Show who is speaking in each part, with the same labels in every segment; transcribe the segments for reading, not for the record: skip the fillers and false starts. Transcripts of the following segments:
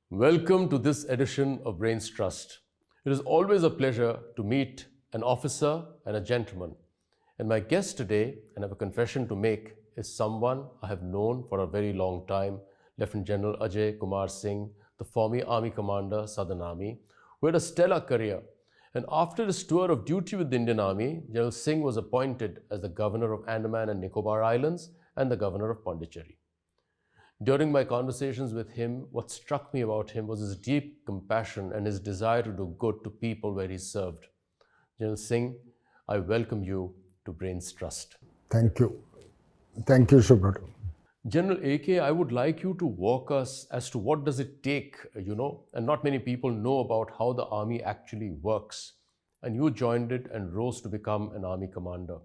Speaker 1: Welcome to this edition of Brains Trust. It is always a pleasure to meet an officer and a gentleman. And my guest today, and I have a confession to make, is someone I have known for a very long time, Lieutenant General Ajay Kumar Singh, the former Army Commander, Southern Army, who had a stellar career. And after his tour of duty with the Indian Army, General Singh was appointed as the Governor of Andaman and Nicobar Islands and the Governor of Pondicherry. During my conversations with him, what struck me about him was his deep compassion and his desire to do good to people where he served. General Singh, I welcome you to Brains Trust.
Speaker 2: Thank you. Thank you, Subrata.
Speaker 1: General AK, I would like you to walk us as to what does it take, and not many people know about how the Army actually works. And you joined it and rose to become an Army commander.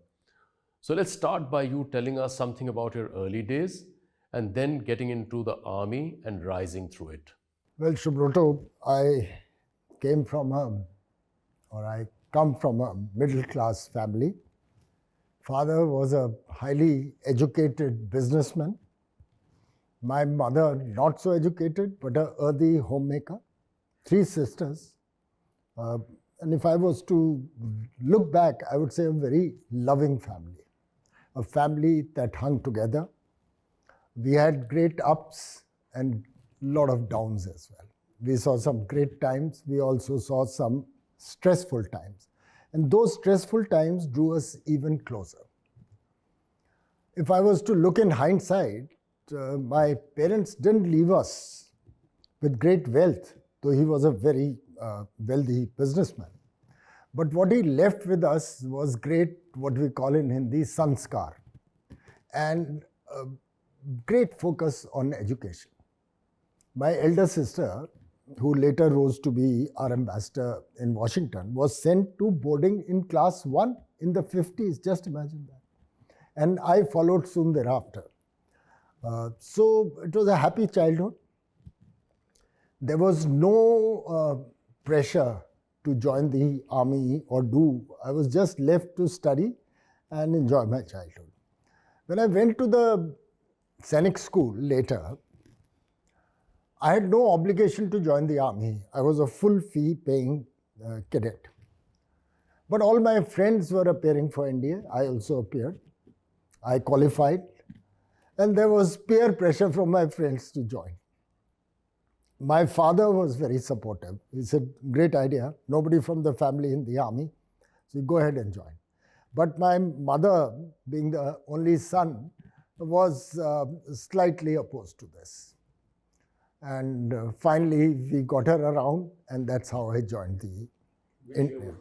Speaker 1: So let's start by you telling us something about your early days and then getting into the Army and rising through it.
Speaker 2: Well, Subrata, I come from a middle-class family. Father was a highly educated businessman. My mother, not so educated, but a earthy homemaker. 3 sisters. And if I was to look back, I would say a very loving family. A family that hung together. We had great ups and a lot of downs as well. We saw some great times. We also saw some stressful times. And those stressful times drew us even closer. If I was to look in hindsight, my parents didn't leave us with great wealth, though he was a very wealthy businessman. But what he left with us was great, what we call in Hindi, sanskar, and great focus on education. My elder sister, who later rose to be our ambassador in Washington, was sent to boarding in class 1 in the 50s, just imagine that. And I followed soon thereafter. So it was a happy childhood. There was no pressure to join the army or do. I was just left to study and enjoy my childhood. When I went to the Sainik school later, I had no obligation to join the army. I was a full fee paying cadet. But all my friends were appearing for NDA. I also appeared. I qualified. And there was peer pressure from my friends to join. My father was very supportive. He said, great idea. Nobody from the family in the army. So you go ahead and join. But my mother, being the only son, was slightly opposed to this. And finally, we got her around, and that's how I joined the NDA.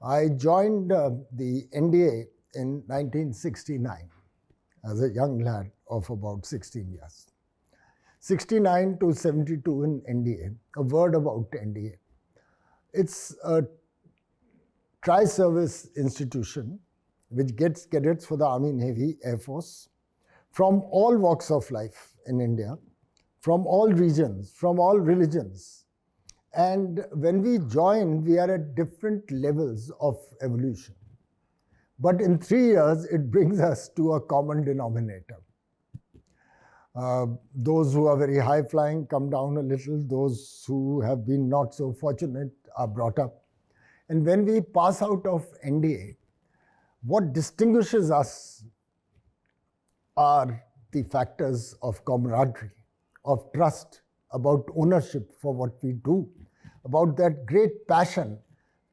Speaker 2: I joined the NDA in 1969 as a young lad of about 16 years. 69 to 72 in NDA. A word about NDA. It's a tri-service institution which gets cadets for the Army, Navy, Air Force from all walks of life in India, from all regions, from all religions. And when we join, we are at different levels of evolution. But in 3 years, it brings us to a common denominator. Those who are very high-flying come down a little. Those who have been not so fortunate are brought up. And when we pass out of NDA, what distinguishes us are the factors of camaraderie, of trust, about ownership for what we do, about that great passion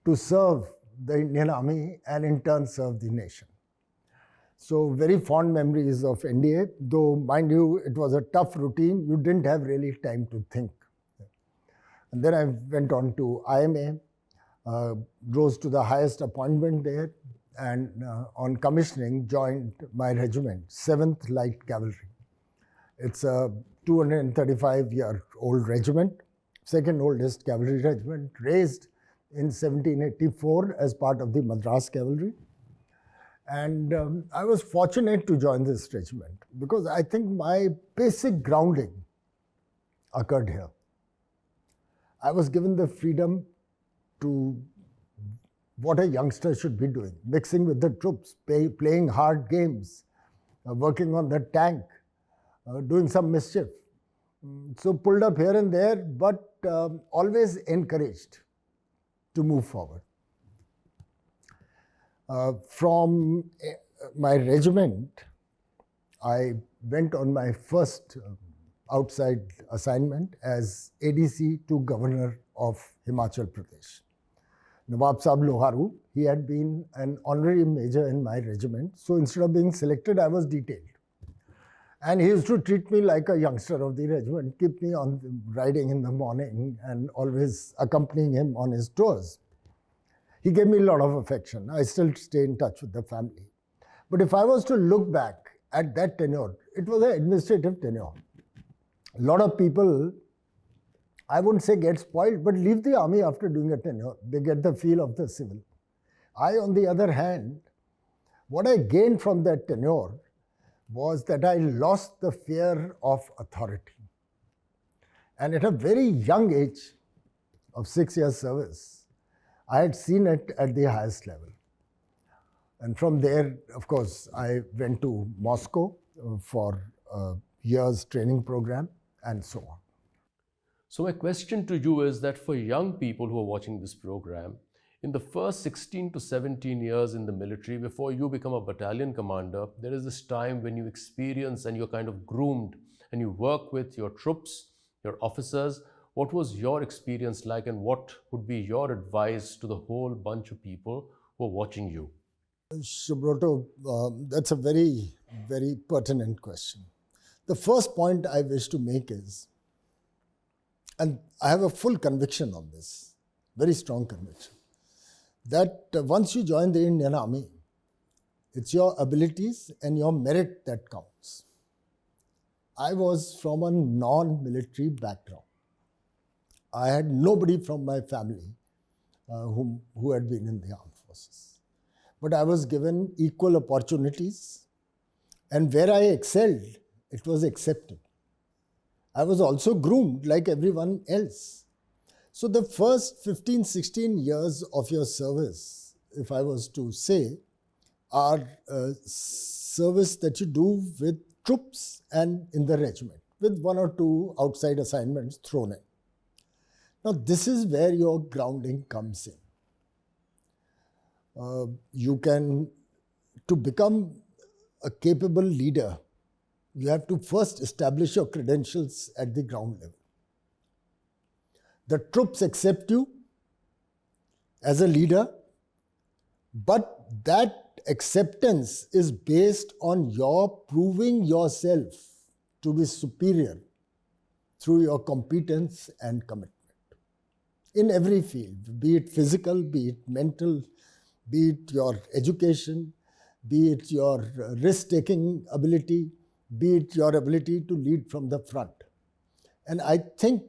Speaker 2: to serve the Indian Army and in turn serve the nation. So very fond memories of NDA, though mind you, it was a tough routine. You didn't have really time to think. And then I went on to IMA, rose to the highest appointment there, and on commissioning joined my regiment, 7th Light Cavalry. It's a 235-year-old regiment, second oldest cavalry regiment, raised in 1784 as part of the Madras Cavalry. And I was fortunate to join this regiment because I think my basic grounding occurred here. I was given the freedom to what a youngster should be doing, mixing with the troops, playing hard games, working on the tank, doing some mischief. So pulled up here and there, but always encouraged to move forward. From my regiment, I went on my first outside assignment as ADC to Governor of Himachal Pradesh. Nawab Sahib Loharu, he had been an honorary major in my regiment, so instead of being selected, I was detailed. And he used to treat me like a youngster of the regiment, keep me on riding in the morning and always accompanying him on his tours. He gave me a lot of affection. I still stay in touch with the family. But if I was to look back at that tenure, it was an administrative tenure. A lot of people, I wouldn't say get spoiled, but leave the army after doing a tenure. They get the feel of the civil. I, on the other hand, what I gained from that tenure was that I lost the fear of authority. And at a very young age of 6 years service, I had seen it at the highest level. And from there, of course, I went to Moscow for a year's training program and so on.
Speaker 1: So my question to you is that for young people who are watching this program, in the first 16 to 17 years in the military, before you become a battalion commander, there is this time when you experience and you're kind of groomed and you work with your troops, your officers. What was your experience like, and what would be your advice to the whole bunch of people who are watching you?
Speaker 2: Subroto, that's a very, very pertinent question. The first point I wish to make is, and I have a full conviction on this, very strong conviction, that once you join the Indian Army, it's your abilities and your merit that counts. I was from a non-military background. I had nobody from my family who had been in the armed forces. But I was given equal opportunities, and where I excelled, it was accepted. I was also groomed like everyone else. So the first 15, 16 years of your service, if I was to say, are service that you do with troops and in the regiment, with 1 or 2 outside assignments thrown in. Now, this is where your grounding comes in. To become a capable leader, you have to first establish your credentials at the ground level. The troops accept you as a leader, but that acceptance is based on your proving yourself to be superior through your competence and commitment. In every field, be it physical, be it mental, be it your education, be it your risk-taking ability, be it your ability to lead from the front. And I think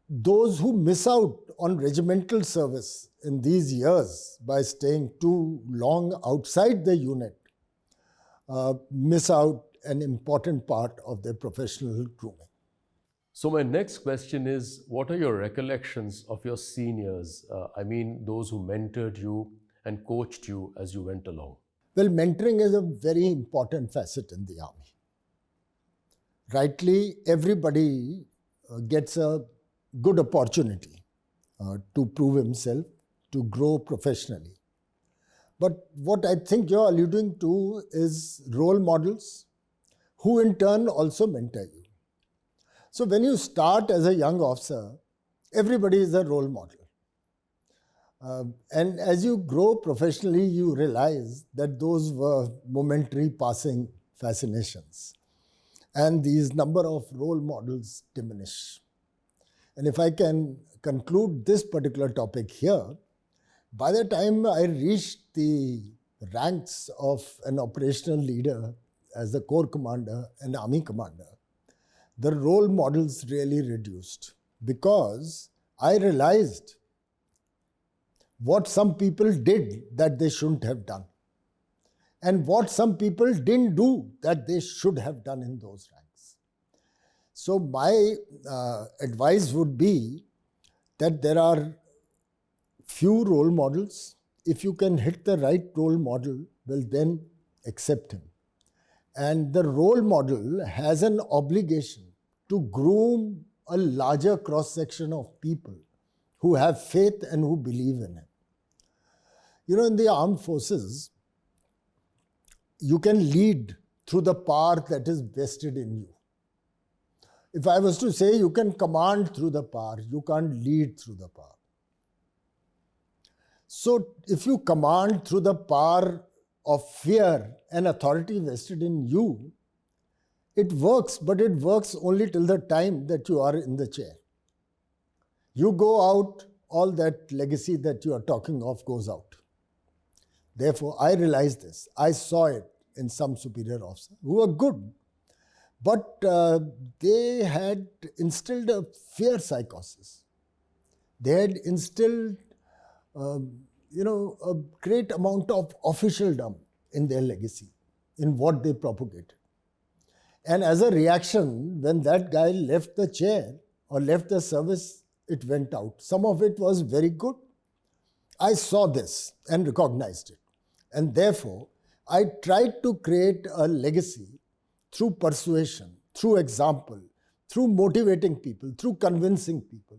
Speaker 2: those who miss out on regimental service in these years by staying too long outside the unit miss out an important part of their professional grooming.
Speaker 1: So my next question is, what are your recollections of your seniors? I mean, those who mentored you and coached you as you went along.
Speaker 2: Well, mentoring is a very important facet in the army. Rightly, everybody gets a good opportunity to prove himself, to grow professionally. But what I think you're alluding to is role models who in turn also mentor you. So when you start as a young officer, everybody is a role model. And as you grow professionally, you realize that those were momentary passing fascinations. And these number of role models diminish. And if I can conclude this particular topic here, by the time I reached the ranks of an operational leader as the corps commander and army commander, the role models really reduced because I realized what some people did that they shouldn't have done and what some people didn't do that they should have done in those ranks. So my advice would be that there are few role models. If you can hit the right role model, well then accept him. And the role model has an obligation to groom a larger cross-section of people who have faith and who believe in him. You know, in the armed forces, you can lead through the power that is vested in you. If I was to say you can command through the power, you can't lead through the power. So if you command through the power of fear and authority vested in you, it works, but it works only till the time that you are in the chair. You go out, all that legacy that you are talking of goes out. Therefore, I realized this. I saw it in some superior officers who were good, but they had instilled a fear psychosis. They had instilled, a great amount of officialdom in their legacy, in what they propagated. And as a reaction, when that guy left the chair or left the service, it went out. Some of it was very good. I saw this and recognized it. And therefore, I tried to create a legacy through persuasion, through example, through motivating people, through convincing people.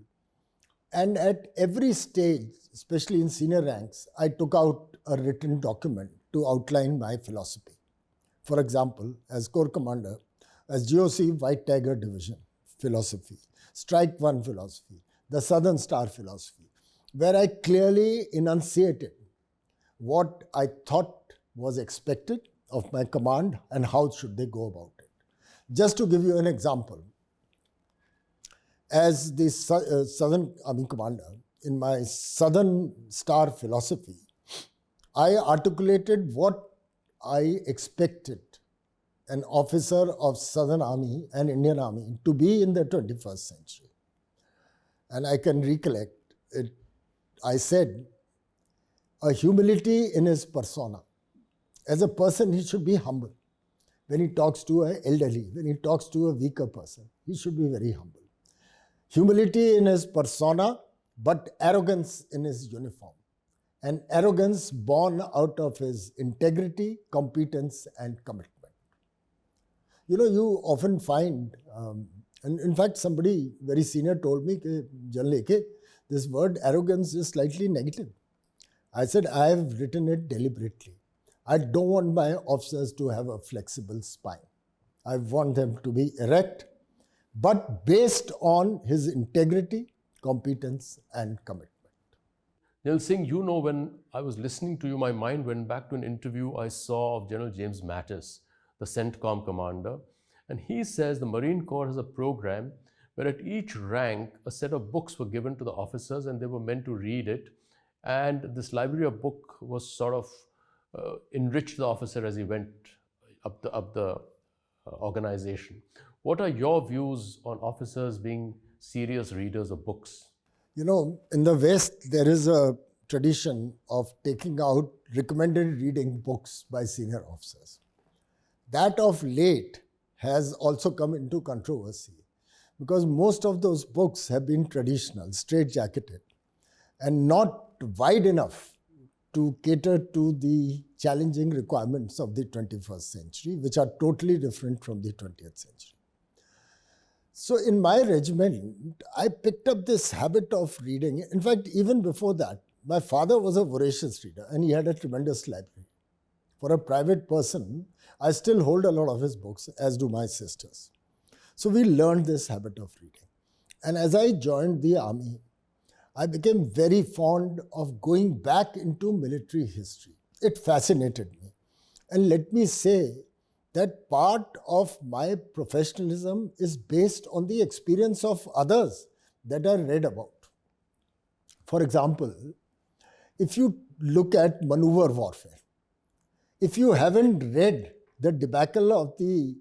Speaker 2: And at every stage, especially in senior ranks, I took out a written document to outline my philosophy. For example, as Corps Commander, as GOC White Tiger Division philosophy, Strike 1 philosophy, the Southern Star philosophy, where I clearly enunciated what I thought was expected of my command and how should they go about it. Just to give you an example, as the Southern Army Commander, in my Southern Star philosophy, I articulated what I expected an officer of Southern Army and Indian Army to be in the 21st century. And I can recollect it. I said, a humility in his persona. As a person, he should be humble. When he talks to an elderly, when he talks to a weaker person, he should be very humble. Humility in his persona, but arrogance in his uniform. And arrogance born out of his integrity, competence, and commitment. You know, you often find, and in fact, somebody very senior told me, General AK, this word arrogance is slightly negative. I said, I have written it deliberately. I don't want my officers to have a flexible spine. I want them to be erect, but based on his integrity, competence, and commitment.
Speaker 1: General Singh, you know, when I was listening to you, my mind went back to an interview I saw of General James Mattis, the CENTCOM commander, and he says the Marine Corps has a program where at each rank a set of books were given to the officers and they were meant to read it, and this library of book was sort of enriched the officer as he went up the organization. What are your views on officers being serious readers of books?
Speaker 2: You know, in the West, there is a tradition of taking out recommended reading books by senior officers. That of late has also come into controversy because most of those books have been traditional, straitjacketed, and not wide enough to cater to the challenging requirements of the 21st century, which are totally different from the 20th century. So in my regiment, I picked up this habit of reading. In fact, even before that, my father was a voracious reader and he had a tremendous library. For a private person, I still hold a lot of his books, as do my sisters. So we learned this habit of reading. And as I joined the army, I became very fond of going back into military history. It fascinated me. And let me say that part of my professionalism is based on the experience of others that I read about. For example, if you look at maneuver warfare, if you haven't read the debacle of the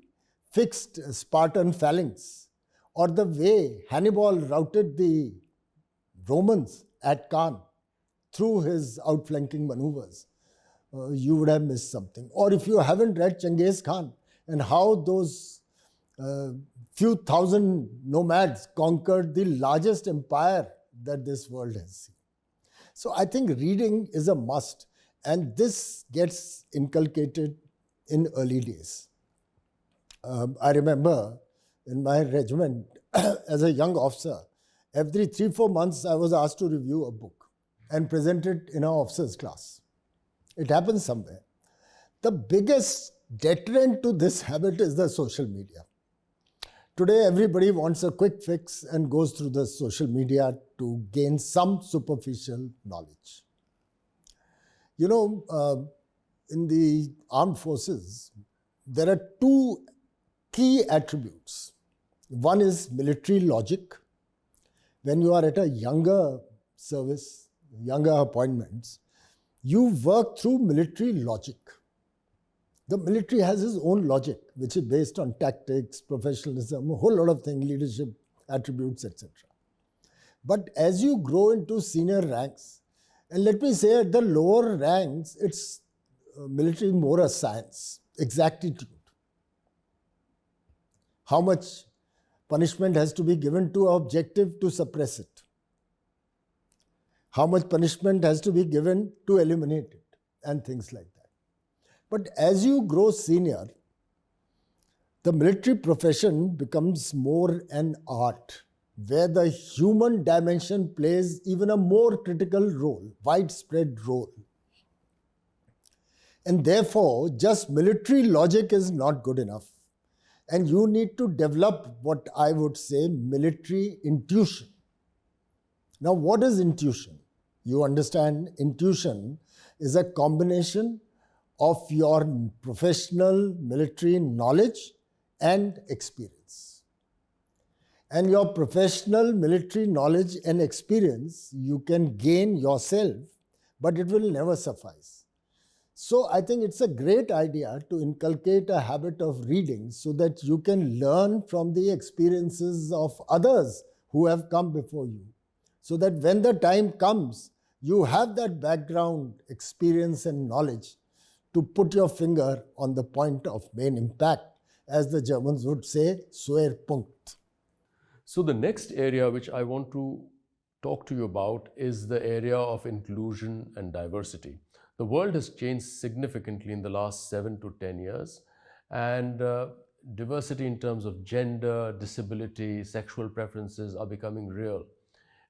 Speaker 2: fixed Spartan phalanx or the way Hannibal routed the Romans at Cannes through his outflanking maneuvers, you would have missed something. Or if you haven't read Genghis Khan and how those few thousand nomads conquered the largest empire that this world has seen. So I think reading is a must, and this gets inculcated in early days. I remember in my regiment, as a young officer, every 3-4 months I was asked to review a book and present it in our officers' class. It happens somewhere. The biggest deterrent to this habit is the social media. Today, everybody wants a quick fix and goes through the social media to gain some superficial knowledge. You know, in the armed forces, there are two key attributes. One is military logic. When you are at a younger service, younger appointments, you work through military logic. The military has its own logic, which is based on tactics, professionalism, a whole lot of things, leadership attributes, etc. But as you grow into senior ranks, and let me say at the lower ranks, it's military more a science, exactitude. How much punishment has to be given to an objective to suppress it? How much punishment has to be given to eliminate it? And things like that. But as you grow senior, the military profession becomes more an art, where the human dimension plays even a more critical role, widespread role. And therefore, just military logic is not good enough. And you need to develop what I would say military intuition. Now, what is intuition? You understand, intuition is a combination of your professional military knowledge and experience. And your professional military knowledge and experience you can gain yourself, but it will never suffice. So I think it's a great idea to inculcate a habit of reading so that you can learn from the experiences of others who have come before you. So that when the time comes, you have that background experience and knowledge to put your finger on the point of main impact, as the Germans would say, Schwerpunkt.
Speaker 1: So the next area which I want to talk to you about is the area of inclusion and diversity. The world has changed significantly in the last 7 to 10 years, and diversity in terms of gender, disability, sexual preferences are becoming real.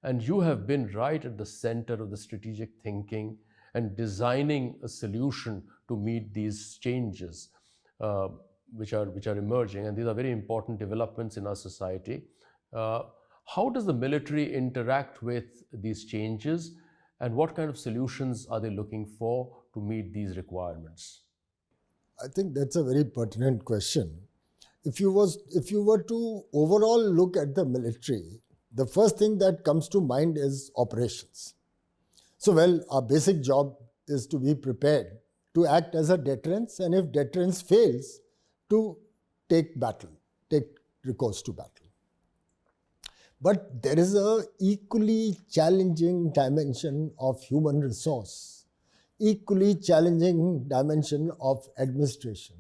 Speaker 1: And you have been right at the center of the strategic thinking and designing a solution to meet these changes which are emerging. And these are very important developments in our society. How does the military interact with these changes, and what kind of solutions are they looking for to meet these requirements?
Speaker 2: I think that's a very pertinent question. If you were to overall look at the military, the first thing that comes to mind is operations. So, well, our basic job is to be prepared to act as a deterrence, and if deterrence fails, to take recourse to battle. But there is an equally challenging dimension of human resource, equally challenging dimension of administration,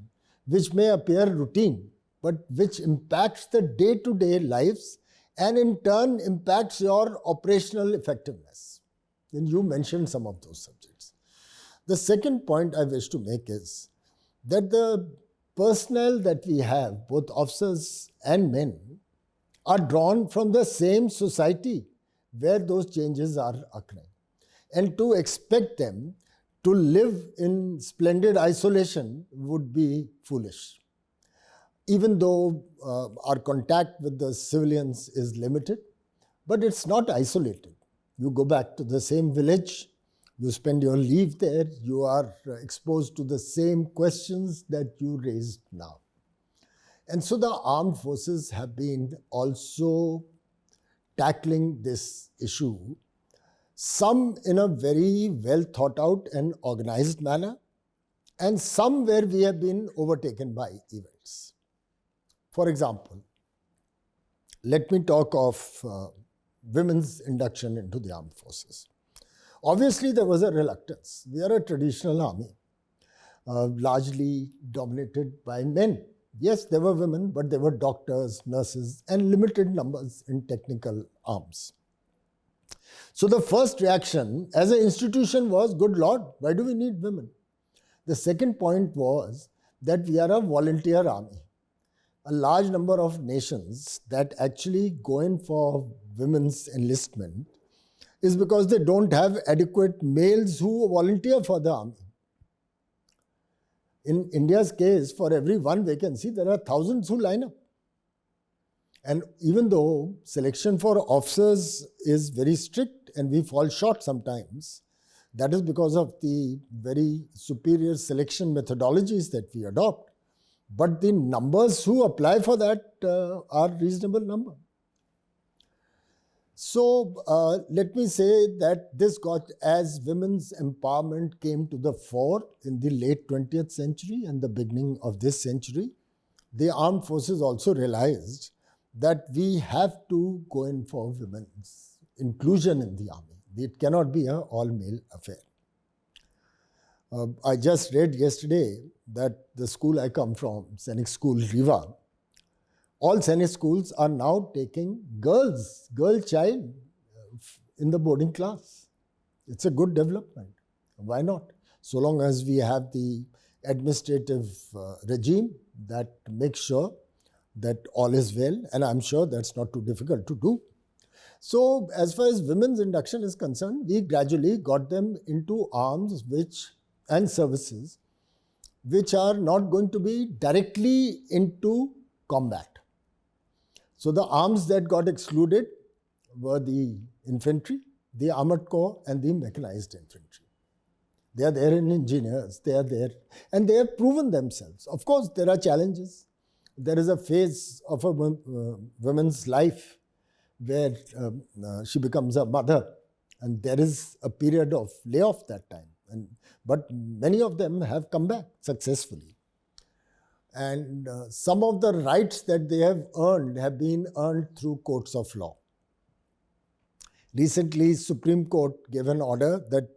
Speaker 2: which may appear routine, but which impacts the day-to-day lives and in turn impacts your operational effectiveness. And you mentioned some of those subjects. The second point I wish to make is that the personnel that we have, both officers and men, are drawn from the same society where those changes are occurring. And to expect them to live in splendid isolation would be foolish. Even though our contact with the civilians is limited, but it's not isolated. You go back to the same village, you spend your leave there, you are exposed to the same questions that you raised now. And so the armed forces have been also tackling this issue, some in a very well thought out and organized manner, and some where we have been overtaken by events. For example, let me talk of women's induction into the armed forces. Obviously, there was a reluctance. We are a traditional army, largely dominated by men. Yes, there were women, but there were doctors, nurses, and limited numbers in technical arms. So the first reaction as an institution was, good Lord, why do we need women? The second point was that we are a volunteer army. a large number of nations that actually go in for women's enlistment is because they don't have adequate males who volunteer for the army. In India's case, for every one vacancy, there are thousands who line up. And even though selection for officers is very strict and we fall short sometimes, that is because of the very superior selection methodologies that we adopt. But the numbers who apply for that are reasonable number. So let me say that this got, as women's empowerment came to the fore in the late 20th century and the beginning of this century, the armed forces also realized that we have to go in for women's inclusion in the army. It cannot be an all-male affair. I just read yesterday that the school I come from, Sainik School, Riva, all Sainik schools are now taking girl child in the boarding class. It's a good development. Why not? So long as we have the administrative regime that makes sure that all is well, and I'm sure that's not too difficult to do. So as far as women's induction is concerned, we gradually got them into arms and services which are not going to be directly into combat. So the arms that got excluded were the infantry, the armored corps, and the mechanized infantry. They are there in engineers, they are there, and they have proven themselves. Of course, there are challenges. There is a phase of a woman's life where she becomes a mother, and there is a period of layoff that time. But many of them have come back successfully. And some of the rights that they have been earned through courts of law. Recently, Supreme Court gave an order that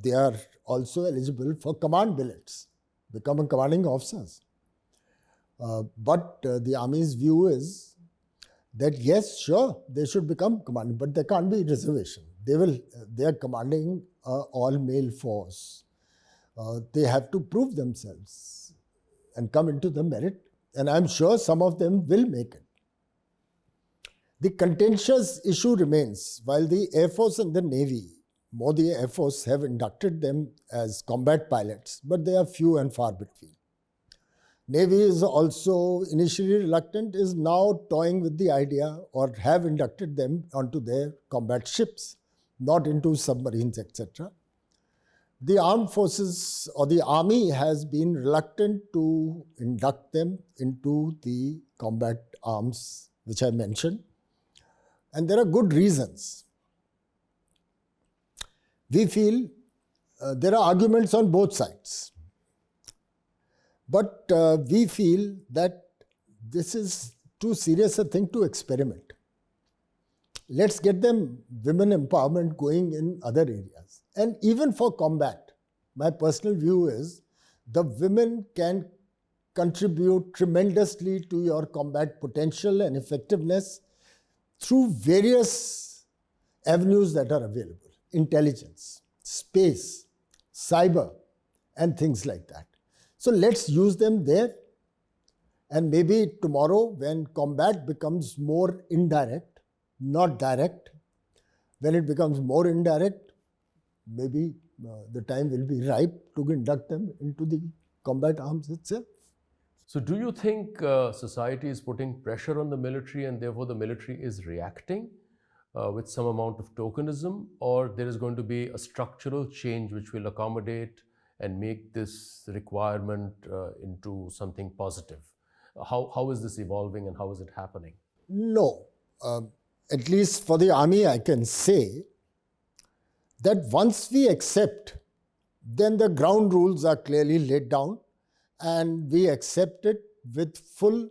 Speaker 2: they are also eligible for command billets, become commanding officers. But the Army's view is that yes, sure, they should become commanding, but there can't be reservation. They are commanding an all-male force. They have to prove themselves and come into the merit, and I'm sure some of them will make it. The contentious issue remains. While the Air Force and the Navy, more the Air Force, have inducted them as combat pilots, but they are few and far between. Navy is also initially reluctant, is now toying with the idea, or have inducted them onto their combat ships, not into submarines, etc. The armed forces or the army has been reluctant to induct them into the combat arms, which I mentioned. And there are good reasons. We feel there are arguments on both sides. But we feel that this is too serious a thing to experiment. Let's get them women empowerment going in other areas. And even for combat, my personal view is the women can contribute tremendously to your combat potential and effectiveness through various avenues that are available. Intelligence, space, cyber, and things like that. So let's use them there. And maybe tomorrow, when combat becomes more indirect, not direct, when it becomes more indirect, maybe the time will be ripe to induct them into the combat arms itself.
Speaker 1: So do you think society is putting pressure on the military and therefore the military is reacting with some amount of tokenism, or there is going to be a structural change which will accommodate and make this requirement into something positive? How is this evolving and how is it happening?
Speaker 2: No. At least for the army, I can say that once we accept, then the ground rules are clearly laid down and we accept it with full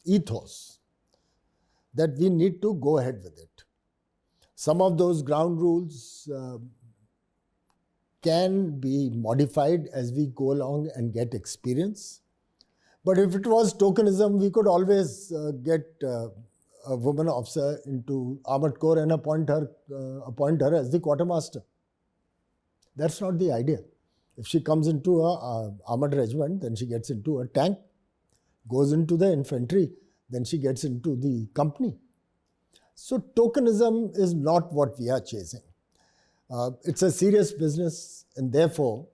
Speaker 2: ethos that we need to go ahead with it. Some of those ground rules can be modified as we go along and get experience. But if it was tokenism, we could always get a woman officer into Armored Corps and appoint her as the quartermaster. That's not the idea. If she comes into a armored regiment, then she gets into a tank, goes into the infantry, then she gets into the company. So tokenism is not what we are chasing. It's a serious business, and therefore,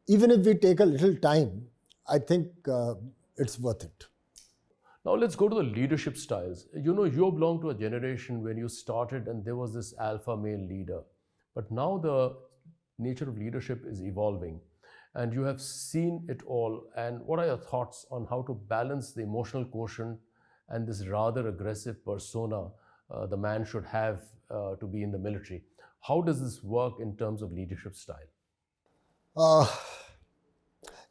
Speaker 2: even if we take a little time, I think it's worth it.
Speaker 1: Now let's go to the leadership styles. You know, you belong to a generation when you started and there was this alpha male leader. But now the nature of leadership is evolving and you have seen it all. And what are your thoughts on how to balance the emotional quotient and this rather aggressive persona the man should have to be in the military? How does this work in terms of leadership style?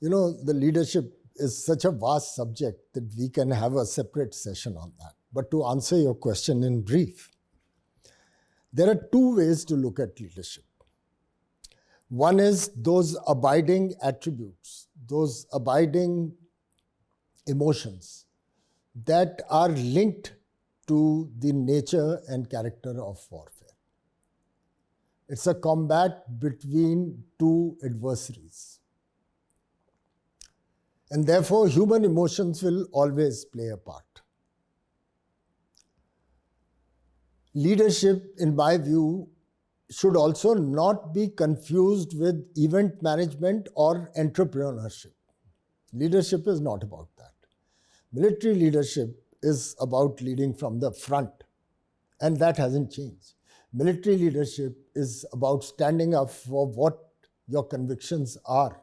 Speaker 2: The leadership is such a vast subject that we can have a separate session on that. But to answer your question in brief, there are two ways to look at leadership. One is those abiding attributes, those abiding emotions that are linked to the nature and character of warfare. It's a combat between two adversaries. And therefore, human emotions will always play a part. Leadership, in my view, should also not be confused with event management or entrepreneurship. Leadership is not about that. Military leadership is about leading from the front, and that hasn't changed. Military leadership is about standing up for what your convictions are.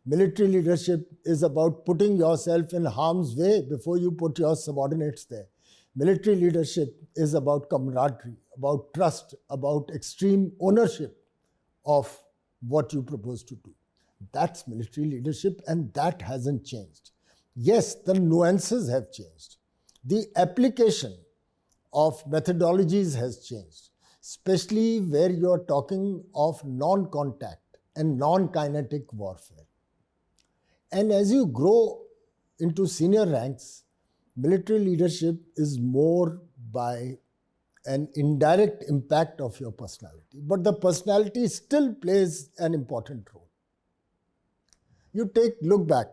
Speaker 2: Military leadership is about putting yourself in harm's way before you put your subordinates there. Military leadership is about camaraderie, about trust, about extreme ownership of what you propose to do. That's military leadership, and that hasn't changed. Yes, the nuances have changed. The application of methodologies has changed, especially where you're talking of non-contact and non-kinetic warfare. And as you grow into senior ranks, military leadership is more by an indirect impact of your personality. But the personality still plays an important role. Look back,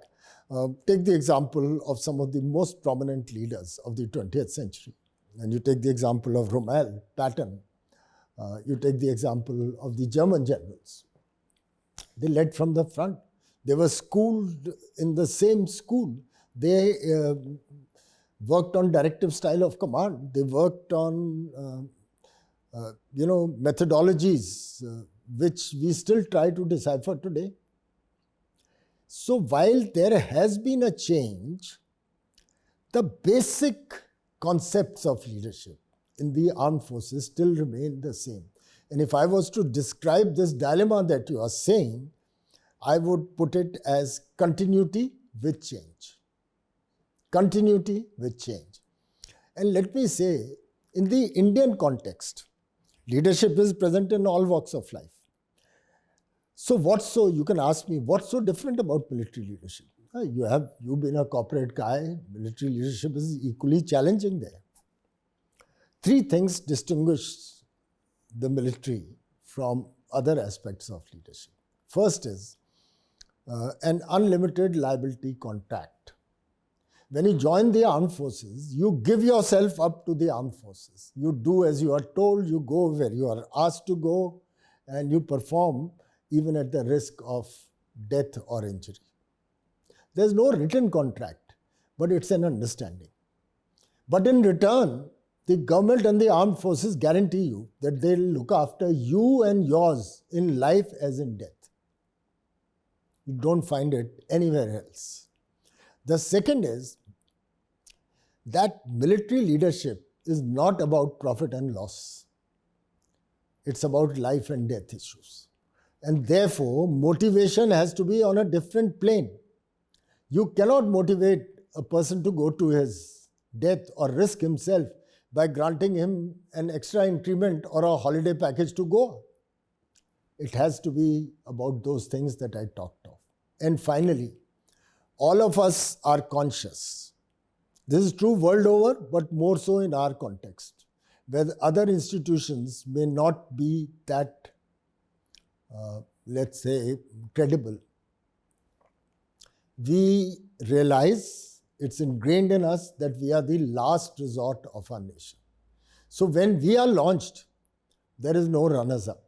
Speaker 2: take the example of some of the most prominent leaders of the 20th century. And you take the example of Rommel, Patton. You take the example of the German generals. They led from the front. They were schooled in the same school. They worked on directive style of command. They worked on, methodologies which we still try to decipher today. So while there has been a change, the basic concepts of leadership in the armed forces still remain the same. And if I was to describe this dilemma that you are saying, I would put it as continuity with change. Continuity with change. And let me say, in the Indian context, leadership is present in all walks of life. So you can ask me, what's so different about military leadership? You've been a corporate guy, military leadership is equally challenging there. Three things distinguish the military from other aspects of leadership. First is an unlimited liability contract. When you join the armed forces, you give yourself up to the armed forces. You do as you are told, you go where you are asked to go, and you perform even at the risk of death or injury. There's no written contract, but it's an understanding. But in return, the government and the armed forces guarantee you that they'll look after you and yours in life as in death. You don't find it anywhere else. The second is that military leadership is not about profit and loss. It's about life and death issues. And therefore, motivation has to be on a different plane. You cannot motivate a person to go to his death or risk himself by granting him an extra increment or a holiday package to go. It has to be about those things that I talked of. And finally, all of us are conscious. This is true world over, but more so in our context, where other institutions may not be that, let's say, credible. we realize it's ingrained in us that we are the last resort of our nation. So when we are launched, there is no runners-up.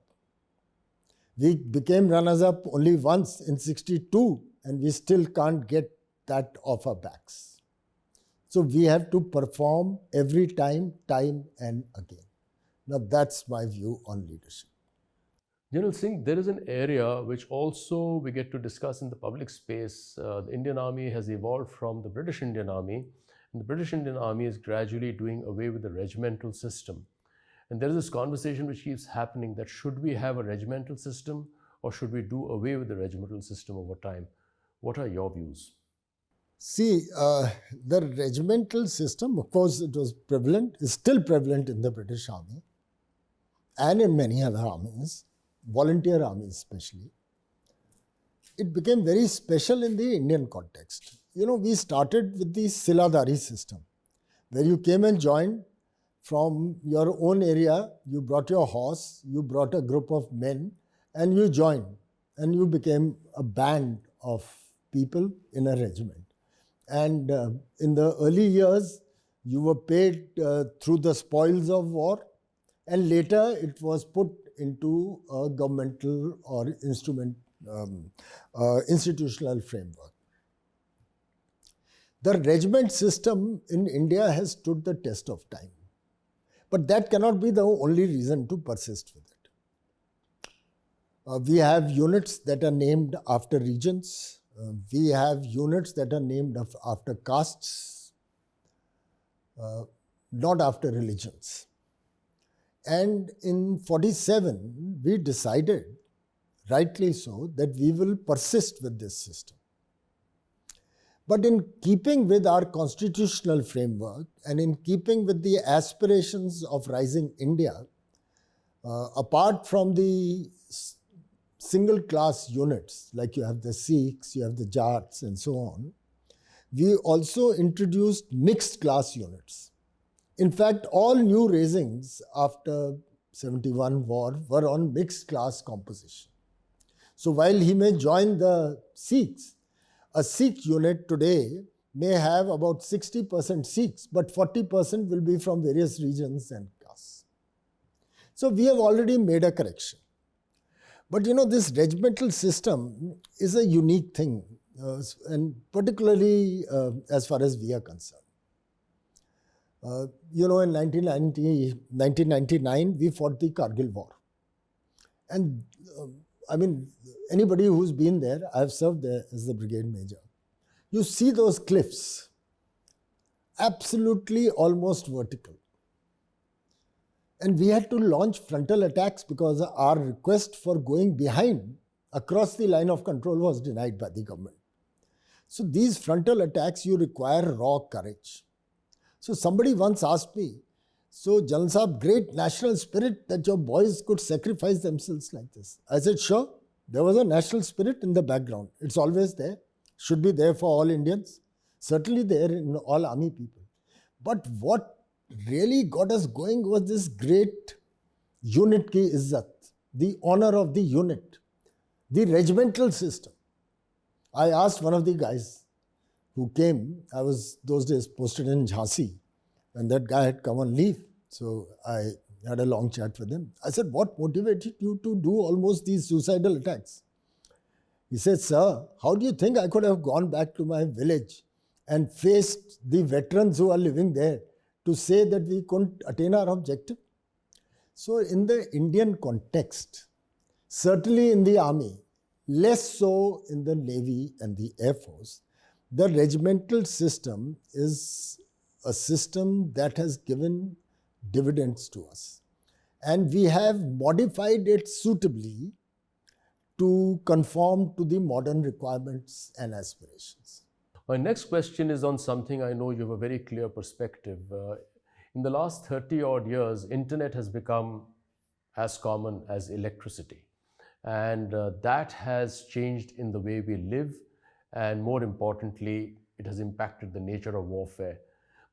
Speaker 2: We became runners-up only once in 62, and we still can't get that off our backs. So we have to perform every time and again. Now that's my view on leadership.
Speaker 1: General Singh, there is an area which also we get to discuss in the public space. The Indian Army has evolved from the British Indian Army, and the British Indian Army is gradually doing away with the regimental system. And there is this conversation which keeps happening that should we have a regimental system or should we do away with the regimental system over time? What are your views?
Speaker 2: See, the regimental system, of course, it was prevalent, is still prevalent in the British Army and in many other armies, volunteer armies especially. It became very special in the Indian context. You know, we started with the Siladari system, where you came and joined from your own area, you brought your horse, you brought a group of men, and you joined, and you became a band of people in a regiment. And in the early years, you were paid through the spoils of war, and later it was put into a governmental or institutional framework. The regiment system in India has stood the test of time. But that cannot be the only reason to persist with it. We have units that are named after regions. We have units that are named after castes, not after religions. And in 47, we decided, rightly so, that we will persist with this system. But in keeping with our constitutional framework and in keeping with the aspirations of rising India, apart from the single class units, like you have the Sikhs, you have the Jats and so on, we also introduced mixed class units. In fact, all new raisings after 71 war were on mixed class composition. So while he may join the Sikhs, a Sikh unit today may have about 60% Sikhs, but 40% will be from various regions and castes. So we have already made a correction. But you know, this regimental system is a unique thing, and particularly as far as we are concerned. You know, in 1999, we fought the Kargil war. And I mean, anybody who's been there, I've served there as the brigade major. You see those cliffs, absolutely almost vertical. And we had to launch frontal attacks because our request for going behind across the line of control was denied by the government. So these frontal attacks, you require raw courage. So somebody once asked me, so Jalal Sahab, great national spirit that your boys could sacrifice themselves like this. I said, sure, there was a national spirit in the background. It's always there. Should be there for all Indians. Certainly there in all army people. But what really got us going was this great unit ki izzat, the honor of the unit, the regimental system. I asked one of the guys who came, I was those days posted in Jhansi, and that guy had come on leave. So I had a long chat with him. I said, what motivated you to do almost these suicidal attacks? He said, sir, how do you think I could have gone back to my village and faced the veterans who are living there to say that we couldn't attain our objective? So in the Indian context, certainly in the army, less so in the Navy and the Air Force, the regimental system is a system that has given dividends to us. And we have modified it suitably to conform to the modern requirements and aspirations.
Speaker 1: My next question is on something I know you have a very clear perspective. In the last 30 odd years, internet has become as common as electricity. And that has changed in the way we live. And more importantly, it has impacted the nature of warfare.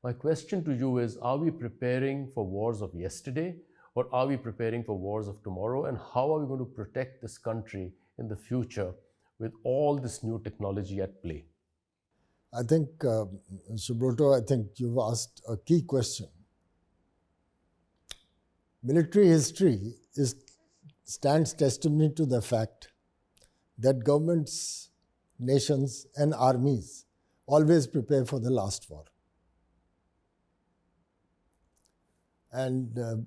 Speaker 1: My question to you is, are we preparing for wars of yesterday, or are we preparing for wars of tomorrow? And how are we going to protect this country in the future with all this new technology at play?
Speaker 2: I think, Subroto, I think you've asked a key question. Military history stands testimony to the fact that governments, nations, and armies always prepare for the last war. And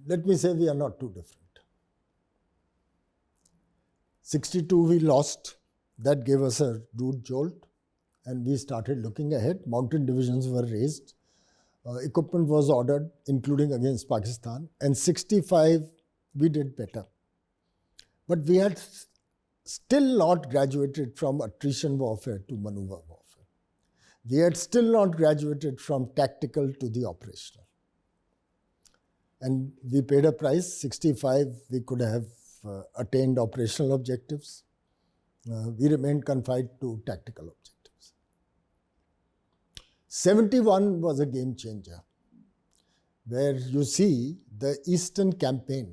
Speaker 2: let me say we are not too different. 62 we lost, that gave us a rude jolt, and we started looking ahead. Mountain divisions were raised. Equipment was ordered, including against Pakistan. And 65, we did better. But we had still not graduated from attrition warfare to maneuver warfare. We had still not graduated from tactical to the operational. And we paid a price. 65, we could have attained operational objectives. We remained confined to tactical objectives. 71 was a game changer, where you see the Eastern campaign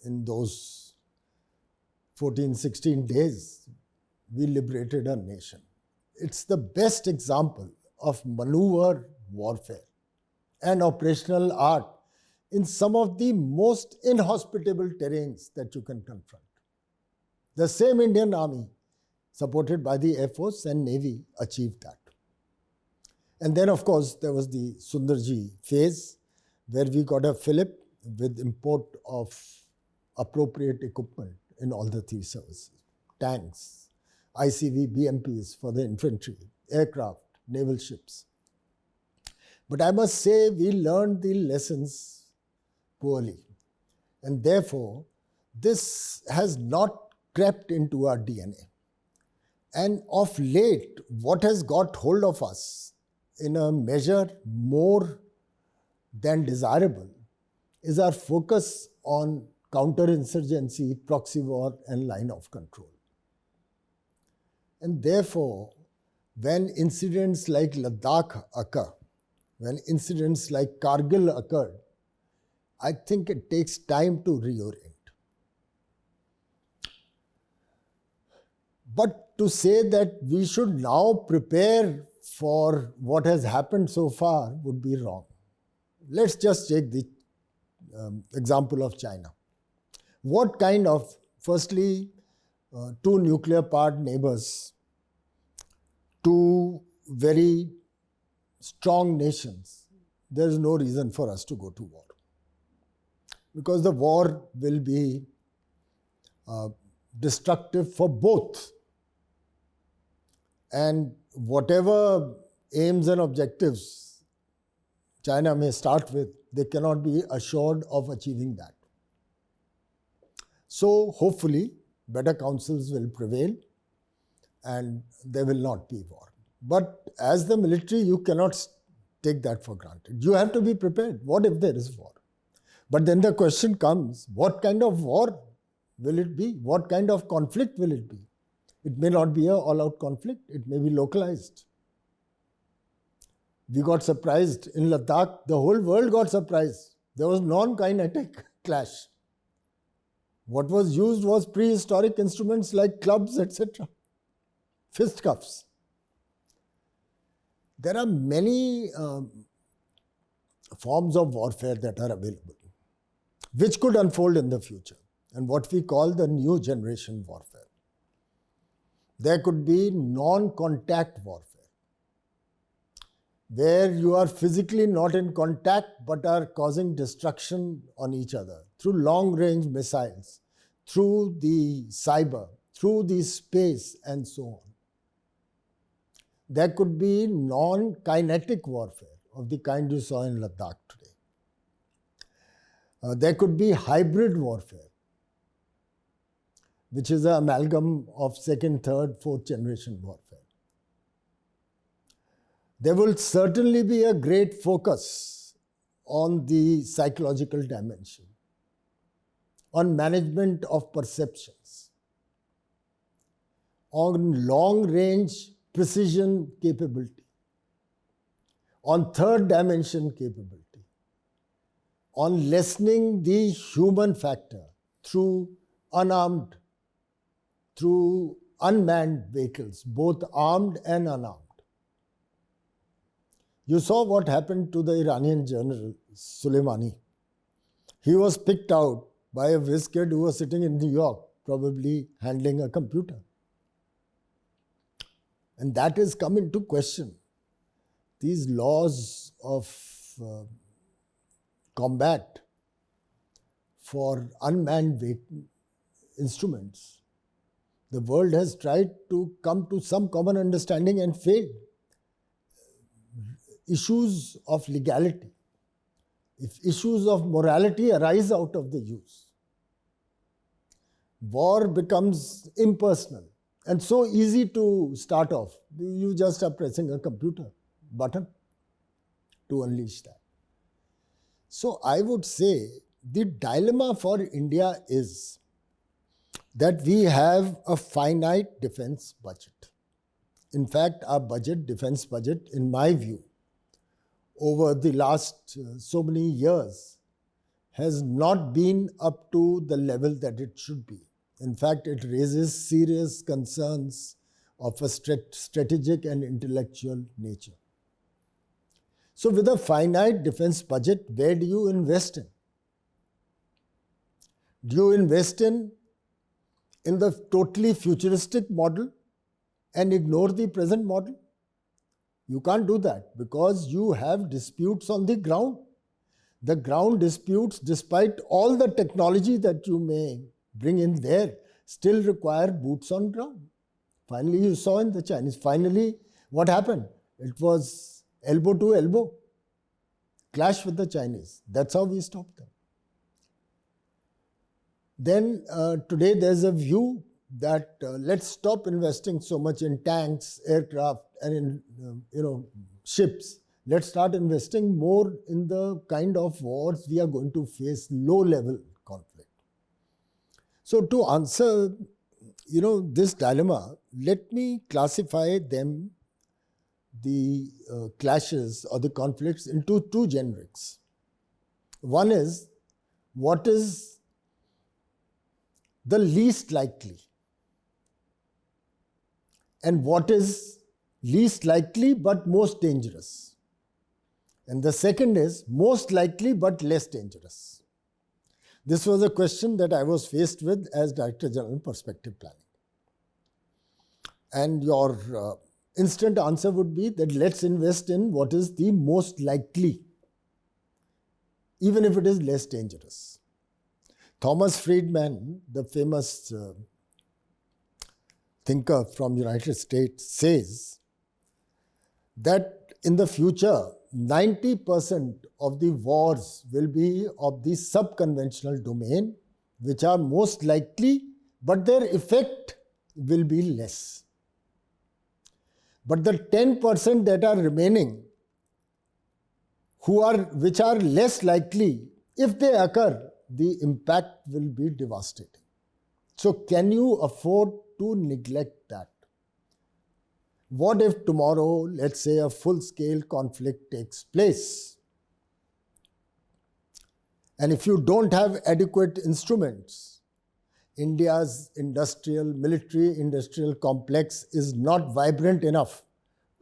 Speaker 2: in those 14, 16 days, we liberated our nation. It's the best example of maneuver warfare and operational art in some of the most inhospitable terrains that you can confront. The same Indian Army, supported by the Air Force and Navy, achieved that. And then, of course, there was the Sundarji phase, where we got a fillip with import of appropriate equipment in all the three services. Tanks, ICV, BMPs for the infantry, aircraft, naval ships. But I must say, we learned the lessons poorly. And therefore, this has not crept into our DNA. And of late, what has got hold of us in a measure more than desirable is our focus on counterinsurgency, proxy war, and line of control. And therefore, when incidents like Ladakh occur, when incidents like Kargil occurred, I think it takes time to reorient. But to say that we should now prepare for what has happened so far would be wrong. Let's just take the example of China. What kind of, firstly, two nuclear-powered neighbors, two very strong nations, there is no reason for us to go to war. Because the war will be destructive for both. And whatever aims and objectives China may start with, they cannot be assured of achieving that. So hopefully, better counsels will prevail and there will not be war. But as the military, you cannot take that for granted. You have to be prepared. What if there is war? But then the question comes, what kind of war will it be? What kind of conflict will it be? It may not be an all-out conflict. It may be localized. We got surprised in Ladakh. The whole world got surprised. There was non-kinetic clash. What was used was prehistoric instruments like clubs, etc. Fisticuffs. There are many forms of warfare that are available, which could unfold in the future, and what we call the new generation warfare. There could be non-contact warfare, where you are physically not in contact but are causing destruction on each other through long-range missiles, through the cyber, through the space, and so on. There could be non-kinetic warfare of the kind you saw in Ladakh today. There could be hybrid warfare, which is an amalgam of second, third, fourth generation warfare. There will certainly be a great focus on the psychological dimension, on management of perceptions, on long-range precision capability, on third dimension capability, on lessening the human factor through unarmed, through unmanned vehicles, both armed and unarmed. You saw what happened to the Iranian general Soleimani. He was picked out by a whiz kid who was sitting in New York, probably handling a computer. And that has come into question. These laws of combat for unmanned instruments, the world has tried to come to some common understanding and failed. Issues of legality, if issues of morality arise out of the use, war becomes impersonal and so easy to start off. You just are pressing a computer button to unleash that. So I would say the dilemma for India is that we have a finite defense budget. In fact, our defense budget, in my view, over the last so many years, has not been up to the level that it should be. In fact, it raises serious concerns of a strategic and intellectual nature. So with a finite defense budget, where do you invest in? Do you invest in the totally futuristic model and ignore the present model? You can't do that because you have disputes on the ground. The ground disputes, despite all the technology that you may bring in there, still require boots on ground. Finally, you saw in the Chinese, finally, what happened? It was elbow to elbow, clash with the Chinese. That's how we stopped them. Then today there's a view that let's stop investing so much in tanks, aircraft, and in ships. Let's start investing more in the kind of wars we are going to face, low-level conflict. So to answer, this dilemma, let me classify them, the clashes or the conflicts, into two generics. One is, what is the least likely? And what is least likely but most dangerous? And the second is most likely but less dangerous. This was a question that I was faced with as Director General Perspective Planning. And your instant answer would be that let's invest in what is the most likely, even if it is less dangerous. Thomas Friedman, the famous thinker from United States, says that in the future, 90% of the wars will be of the sub-conventional domain, which are most likely, but their effect will be less. But the 10% that are remaining, which are less likely, if they occur, the impact will be devastating. So can you afford to neglect that? What if tomorrow, let's say, a full-scale conflict takes place? And if you don't have adequate instruments, India's military-industrial complex is not vibrant enough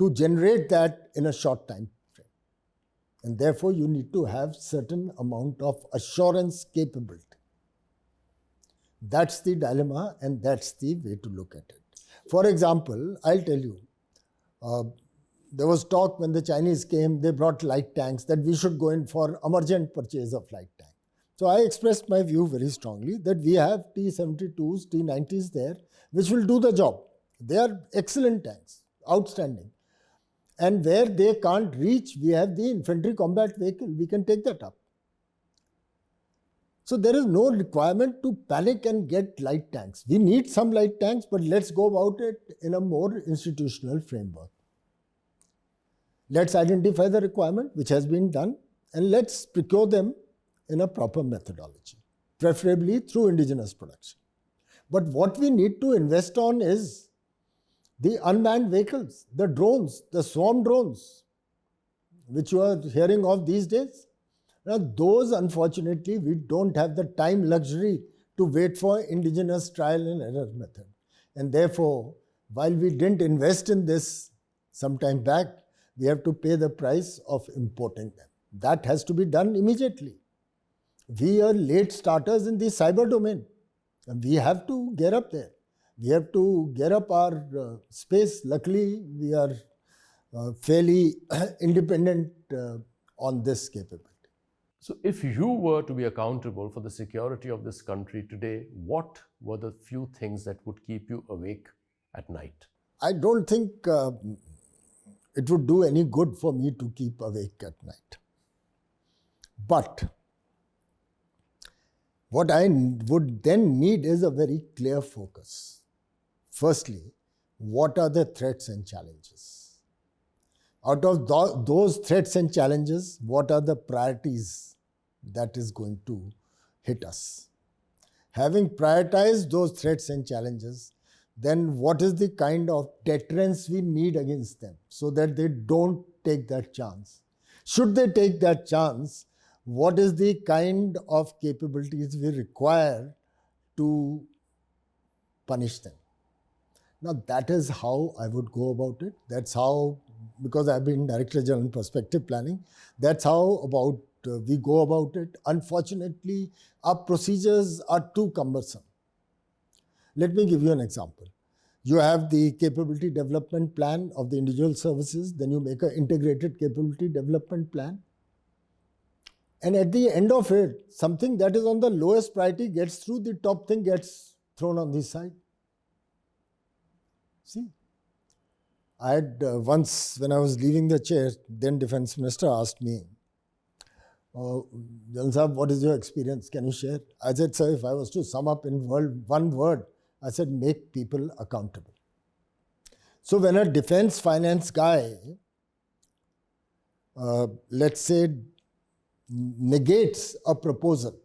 Speaker 2: to generate that in a short time frame. And therefore, you need to have certain amount of assurance capability. That's the dilemma, and that's the way to look at it. For example, I'll tell you, there was talk when the Chinese came, they brought light tanks, that we should go in for emergent purchase of light tanks. So I expressed my view very strongly that we have T-72s, T-90s there, which will do the job. They are excellent tanks, outstanding. And where they can't reach, we have the infantry combat vehicle. We can take that up. So there is no requirement to panic and get light tanks. We need some light tanks, but let's go about it in a more institutional framework. Let's identify the requirement, which has been done, and let's procure them in a proper methodology, preferably through indigenous production. But what we need to invest on is the unmanned vehicles, the drones, the swarm drones, which you are hearing of these days. Now, those, unfortunately, we don't have the time luxury to wait for indigenous trial and error method. And therefore, while we didn't invest in this some time back, we have to pay the price of importing them. That has to be done immediately. We are late starters in the cyber domain. And we have to get up there. We have to get up our space. Luckily, we are fairly independent on this capability.
Speaker 1: So, if you were to be accountable for the security of this country today, what were the few things that would keep you awake at night?
Speaker 2: I don't think it would do any good for me to keep awake at night. But what I would then need is a very clear focus. Firstly, what are the threats and challenges? Out of those threats and challenges, what are the priorities that is going to hit us? Having prioritized those threats and challenges, then what is the kind of deterrence we need against them so that they don't take that chance? Should they take that chance, what is the kind of capabilities we require to punish them? Now, that is how I would go about it. That's how, because I've been Director General in Prospective Planning, that's how we go about it. Unfortunately, our procedures are too cumbersome. Let me give you an example. You have the capability development plan of the individual services, then you make an integrated capability development plan. And at the end of it, something that is on the lowest priority gets through, the top thing gets thrown on the side. See, I had once, when I was leaving the chair, then Defence Minister asked me, General Sahab, what is your experience? Can you share? I said, sir, if I was to sum up in one word, I said, make people accountable. So when a defence finance guy, let's say, negates a proposal,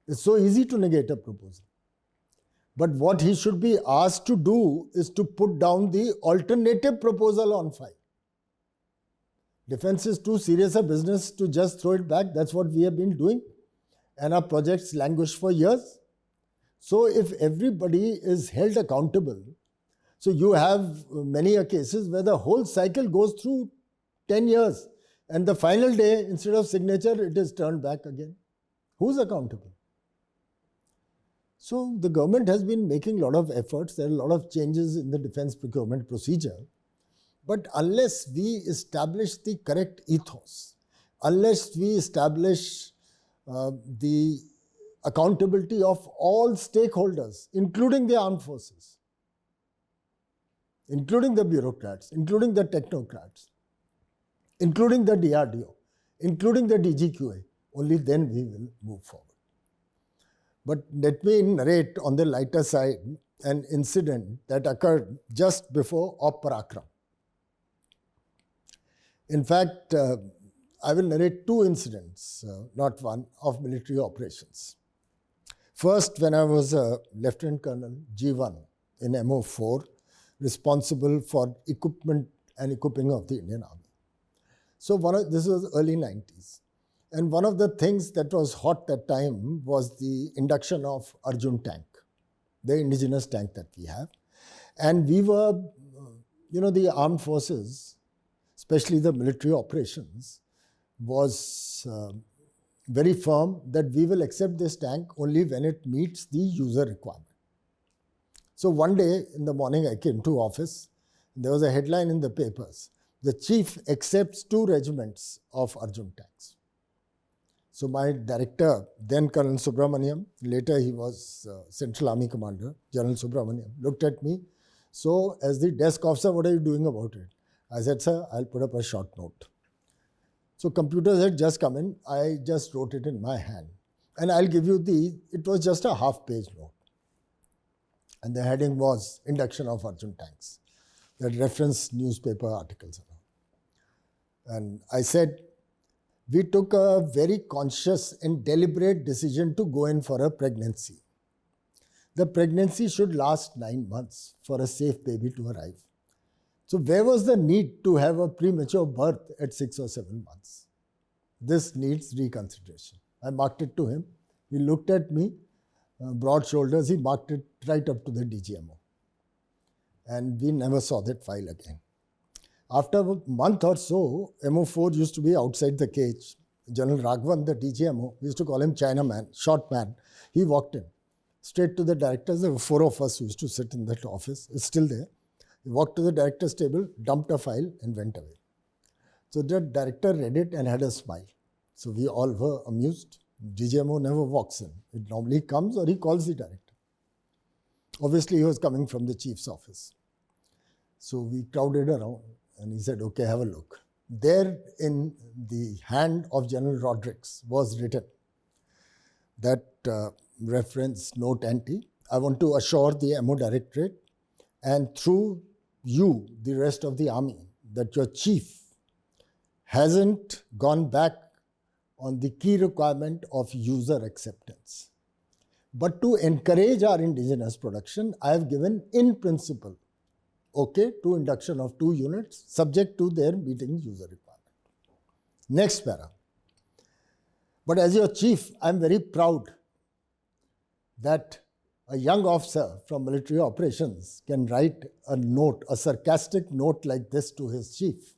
Speaker 2: it's so easy to negate a proposal. But what he should be asked to do is to put down the alternative proposal on file. Defence is too serious a business to just throw it back. That's what we have been doing. And our projects languish for years. So if everybody is held accountable, so you have many cases where the whole cycle goes through 10 years and the final day, instead of signature, it is turned back again. Who's accountable? So the government has been making a lot of efforts. There are a lot of changes in the defence procurement procedure. But unless we establish the correct ethos, unless we establish the accountability of all stakeholders, including the armed forces, including the bureaucrats, including the technocrats, including the DRDO, including the DGQA, only then we will move forward. But let me narrate on the lighter side an incident that occurred just before Op Parakram. In fact, I will narrate two incidents, not one, of military operations. First, when I was a Lieutenant Colonel G1 in MO4, responsible for equipment and equipping of the Indian Army. So this was early 90s. And one of the things that was hot that time was the induction of Arjun tank, the indigenous tank that we have. And we were, the armed forces, especially the military operations, was very firm that we will accept this tank only when it meets the user requirement. So one day in the morning I came to office, there was a headline in the papers, the chief accepts 2 regiments of Arjun tanks. So my director, then Colonel Subramaniam, later he was Central Army Commander, General Subramaniam, looked at me. So as the desk officer, what are you doing about it? I said, sir, I'll put up a short note. So computers had just come in. I just wrote it in my hand. And I'll give you it was just a half-page note. And the heading was Induction of Arjun Tanks. That referenced newspaper articles. And I said, we took a very conscious and deliberate decision to go in for a pregnancy. The pregnancy should last 9 months for a safe baby to arrive. So where was the need to have a premature birth at 6 or 7 months? This needs reconsideration. I marked it to him. He looked at me, broad shoulders, he marked it right up to the DGMO. And we never saw that file again. After a month or so, MO4 used to be outside the cage. General Raghavan, the DGMO, we used to call him China man, short man. He walked in straight to the directors. There were 4 of us who used to sit in that office. It's still there. He walked to the director's table, dumped a file and went away. So the director read it and had a smile. So we all were amused. DGMO never walks in. It normally comes or he calls the director. Obviously, he was coming from the chief's office. So we crowded around and he said, okay, have a look. There in the hand of General Rodericks was written that reference note ante. I want to assure the MO Directorate and through you, the rest of the army, that your chief hasn't gone back on the key requirement of user acceptance. But to encourage our indigenous production, I have given in principle, okay, to induction of 2 units, subject to their meeting user requirement. Next para. But as your chief, I am very proud that a young officer from military operations can write a note, a sarcastic note like this to his chief.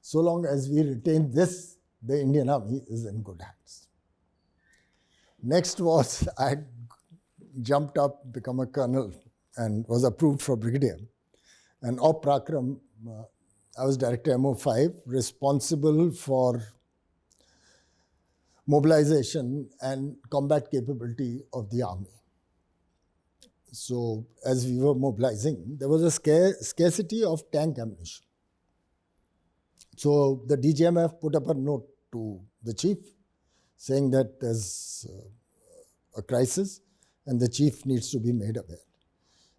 Speaker 2: So long as we retain this, the Indian Army is in good hands. Next was, I had jumped up, become a colonel and was approved for brigadier. And Op Prakram, I was Director MO5, responsible for mobilization and combat capability of the army. So as we were mobilizing, there was a scarcity of tank ammunition. So the DGMF put up a note to the chief saying that there's a crisis and the chief needs to be made aware.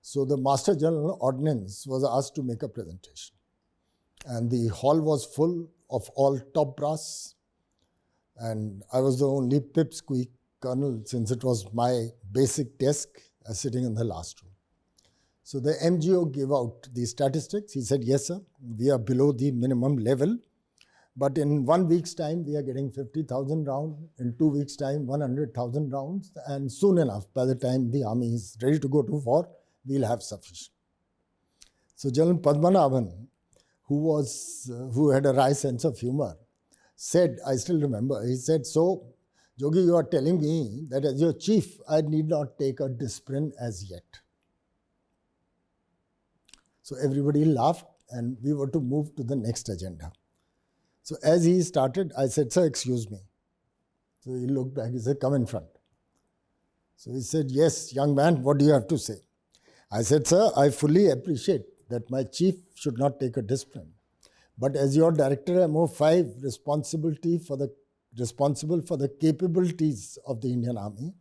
Speaker 2: So the Master General Ordnance was asked to make a presentation. And the hall was full of all top brass. And I was the only pipsqueak colonel since it was my basic desk sitting in the last room. So the MGO gave out the statistics. He said, yes, sir, we are below the minimum level. But in 1 week's time, we are getting 50,000 rounds. In 2 weeks' time, 100,000 rounds. And soon enough, by the time the army is ready to go to war, we'll have sufficient. So General Padmanabhan, who had a wry sense of humor, said, I still remember, he said, so, Jogi, you are telling me that as your chief, I need not take a discipline as yet. So everybody laughed and we were to move to the next agenda. So as he started, I said, sir, excuse me. So he looked back, he said, come in front. So he said, yes, young man, what do you have to say? I said, sir, I fully appreciate that my chief should not take a discipline. But as your Director MO5 responsible for the capabilities of the Indian Army,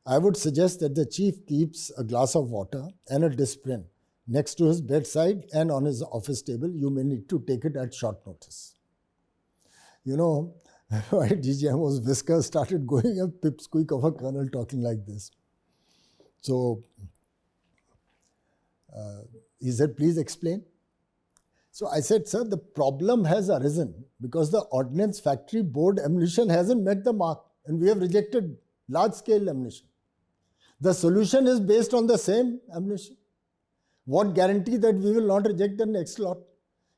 Speaker 2: I would suggest that the chief keeps a glass of water and a discipline next to his bedside and on his office table. You may need to take it at short notice. You know, my DGMO's whiskers started going a pipsqueak of a colonel talking like this. So he said, please explain. So I said, sir, the problem has arisen because the Ordnance Factory Board ammunition hasn't met the mark and we have rejected large-scale ammunition. The solution is based on the same ammunition. What guarantee that we will not reject the next lot?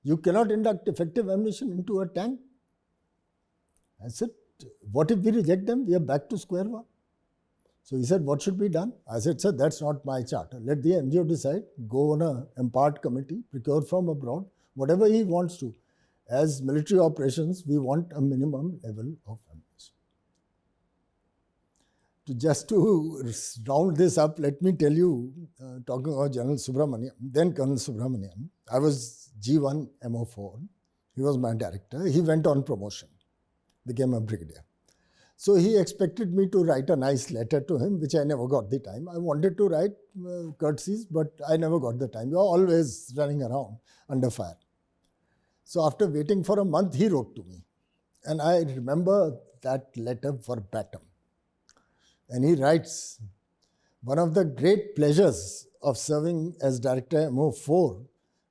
Speaker 2: You cannot induct effective ammunition into a tank. I said, what if we reject them? We are back to square one. So he said, what should be done? I said, sir, that's not my charter. Let the MGO decide, go on a impart committee, procure from abroad, whatever he wants to. As military operations, we want a minimum level of ammunition. Just to round this up, let me tell you, talking about General Subramaniam, then Colonel Subramaniam, I was G1 MO4. He was my director. He went on promotion, became a brigadier. So he expected me to write a nice letter to him, which I never got the time. I wanted to write courtesies, but I never got the time. You're always running around under fire. So after waiting for a month, he wrote to me. And I remember that letter verbatim. And he writes, one of the great pleasures of serving as Director MO4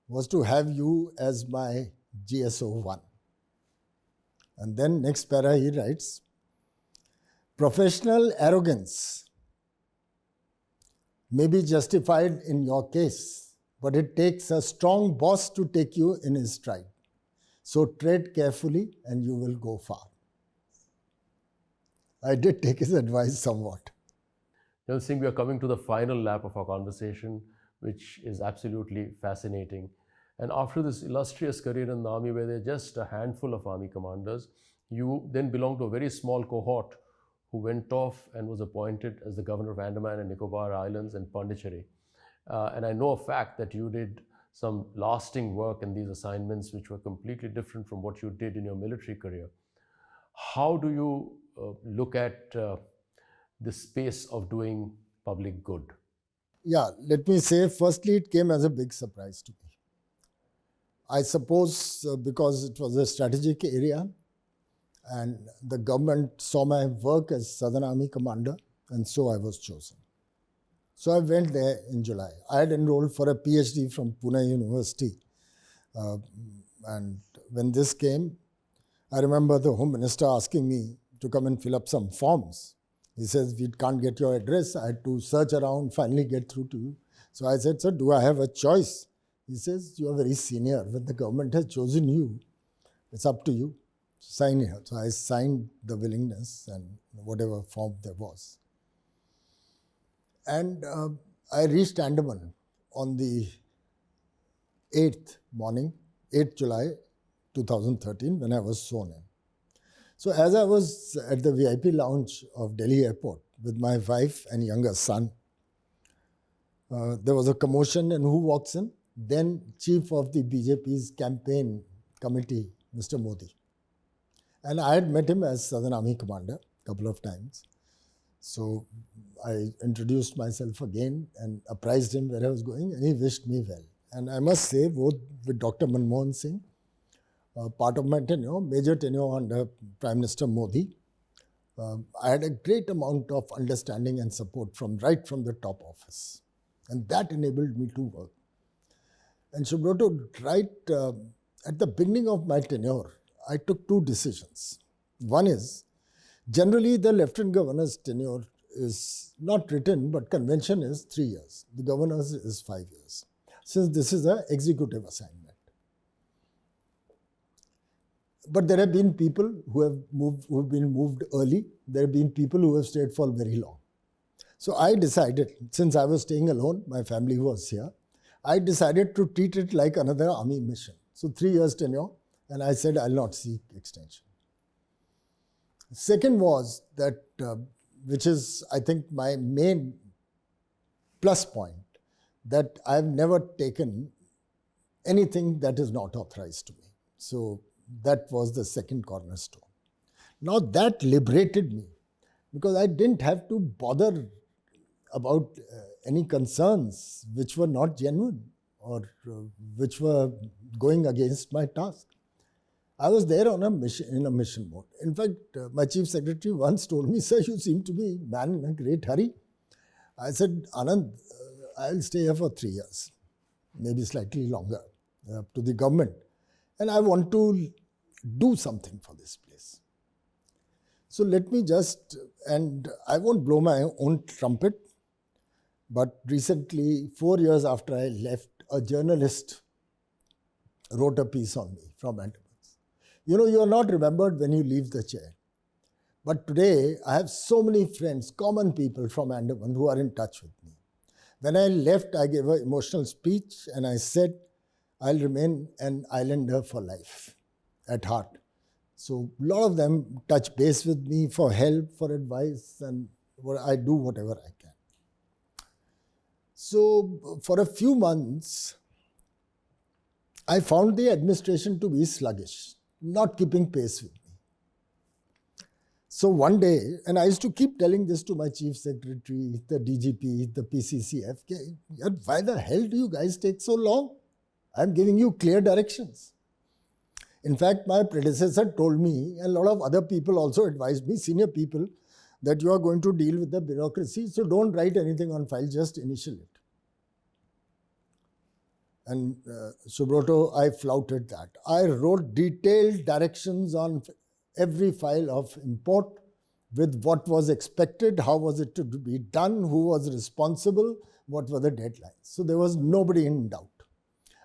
Speaker 2: was to have you as my GSO1. And then next para he writes, professional arrogance may be justified in your case, but it takes a strong boss to take you in his stride. So tread carefully and you will go far. I did take his advice somewhat.
Speaker 1: Singh, we are coming to the final lap of our conversation, which is absolutely fascinating. And after this illustrious career in the army, where there are just a handful of army commanders, you then belong to a very small cohort who went off and was appointed as the governor of Andaman and Nicobar Islands and Pondicherry. And I know a fact that you did some lasting work in these assignments, which were completely different from what you did in your military career. How do you look at the space of doing public good?
Speaker 2: Yeah, let me say, firstly, it came as a big surprise to me. I suppose because it was a strategic area and the government saw my work as Southern Army Commander, and so I was chosen. So I went there in July. I had enrolled for a PhD from Pune University. And when this came, I remember the Home Minister asking me to come and fill up some forms. He says, we can't get your address. I had to search around, finally get through to you. So I said, sir, do I have a choice? He says, you are very senior. When the government has chosen you, it's up to you. Sign here. So I signed the willingness and whatever form there was. And I reached Andaman on the 8th morning, 8th July 2013, when I was sworn in. So as I was at the VIP lounge of Delhi airport with my wife and younger son, there was a commotion, and who walks in? Then chief of the BJP's campaign committee, Mr. Modi. And I had met him as Southern Army Commander a couple of times. So I introduced myself again and apprised him where I was going, and he wished me well. And I must say, both with Dr. Manmohan Singh, part of my tenure, major tenure under Prime Minister Modi, I had a great amount of understanding and support right from the top office. And that enabled me to work. And Subroto, right at the beginning of my tenure, I took two decisions. One is, generally the Lieutenant Governor's tenure is not written, but convention is 3 years. The Governor's is 5 years, since this is an executive assignment. But there have been people who have been moved early. There have been people who have stayed for very long. So I decided, since I was staying alone, my family was here, I decided to treat it like another army mission. So 3 years tenure, and I said I'll not seek extension. Second was that, which is, I think, my main plus point, that I've never taken anything that is not authorized to me. So that was the second cornerstone. Now that liberated me, because I didn't have to bother about any concerns which were not genuine or which were going against my task. I was there on a mission, in a mission mode. In fact, my chief secretary once told me, sir, you seem to be a man in a great hurry. I said, Anand, I'll stay here for 3 years, maybe slightly longer, to the government. And I want to do something for this place. So let me just, and I won't blow my own trumpet, but recently, 4 years after I left, a journalist wrote a piece on me from Andaman. You know, you are not remembered when you leave the chair. But today, I have so many friends, common people from Andaman who are in touch with me. When I left, I gave an emotional speech and I said, I'll remain an islander for life, at heart. So a lot of them touch base with me for help, for advice, and I do whatever I can. So for a few months, I found the administration to be sluggish, not keeping pace with me. So one day, and I used to keep telling this to my chief secretary, the DGP, the PCCF, why the hell do you guys take so long? I'm giving you clear directions. In fact, my predecessor told me, and a lot of other people also advised me, senior people, that you are going to deal with the bureaucracy, so don't write anything on file, just initial it. And Subroto, I flouted that. I wrote detailed directions on every file of import with what was expected, how was it to be done, who was responsible, what were the deadlines. So there was nobody in doubt.